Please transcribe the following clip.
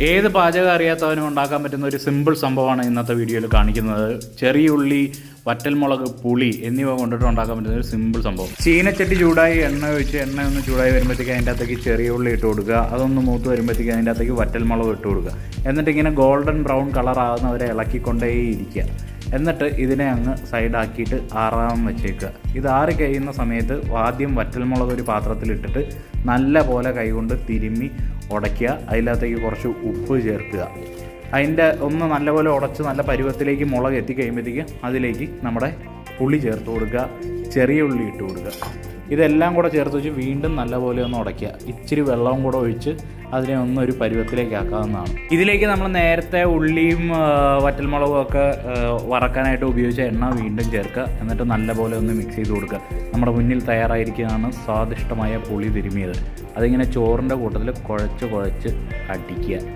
ഏത് പാചകം അറിയാത്തവനും ഉണ്ടാക്കാൻ പറ്റുന്ന ഒരു സിമ്പിൾ സംഭവമാണ് ഇന്നത്തെ വീഡിയോയിൽ കാണിക്കുന്നത്. ചെറിയ ഉള്ളി, വറ്റൽമുളക്, പുളി എന്നിവ കൊണ്ടിട്ട് ഉണ്ടാക്കാൻ പറ്റുന്ന ഒരു സിമ്പിൾ സംഭവം. ചീനച്ചട്ടി ചൂടായി എണ്ണ ഒഴിച്ച് എണ്ണ ഒന്ന് ചൂടായി വരുമ്പോഴത്തേക്ക് അതിൻ്റെ അകത്തേക്ക് ചെറിയ ഉള്ളി ഇട്ട് കൊടുക്കുക. അതൊന്ന് മൂത്ത് വരുമ്പോഴത്തേക്ക് അതിൻ്റെ അകത്തേക്ക് വറ്റൽമുളക് ഇട്ട് കൊടുക്കുക. എന്നിട്ട് ഇങ്ങനെ ഗോൾഡൻ ബ്രൗൺ കളർ ആകുന്നവരെ ഇളക്കിക്കൊണ്ടേയിരിക്കുക. എന്നിട്ട് ഇതിനെ അങ്ങ് സൈഡാക്കിയിട്ട് ആറാൻ വെച്ചേക്കുക. ഇത് ആറി കഴിയുന്ന സമയത്ത് ആദ്യം വറ്റൽമുളക് ഒരു പാത്രത്തിലിട്ടിട്ട് നല്ല പോലെ കൈകൊണ്ട് തിരുമ്മി ഉടയ്ക്കുക. അതിനകത്തേക്ക് കുറച്ച് ഉപ്പ് ചേർക്കുക. അതിൻ്റെ ഒന്ന് നല്ലപോലെ ഉടച്ച് നല്ല പരുവത്തിലേക്ക് മുളക് എത്തിക്കഴിയുമ്പോഴത്തേക്ക് അതിലേക്ക് നമ്മുടെ പുളി ചേർത്ത് കൊടുക്കുക, ചെറിയ ഉള്ളി ഇട്ട് കൊടുക്കുക. ഇതെല്ലാം കൂടെ ചേർത്ത് വെച്ച് വീണ്ടും നല്ലപോലെ ഒന്ന് ഉടയ്ക്കുക. ഇച്ചിരി വെള്ളവും കൂടെ ഒഴിച്ച് അതിനെ ഒന്നൊരു പരുവത്തിലേക്ക് ആക്കാവുന്നതാണ്. ഇതിലേക്ക് നമ്മൾ നേരത്തെ ഉള്ളിയും വറ്റൽമുളകും ഒക്കെ വറക്കാനായിട്ട് ഉപയോഗിച്ച എണ്ണ വീണ്ടും ചേർക്കുക. എന്നിട്ട് നല്ലപോലെ ഒന്ന് മിക്സ് ചെയ്ത് കൊടുക്കുക. നമ്മുടെ മുന്നിൽ തയ്യാറായിരിക്കുന്നതാണ് സ്വാദിഷ്ടമായ പുളി തിരുമിയത്. അതിങ്ങനെ ചോറിൻ്റെ കൂട്ടത്തിൽ കുഴച്ച് അടിക്കുക.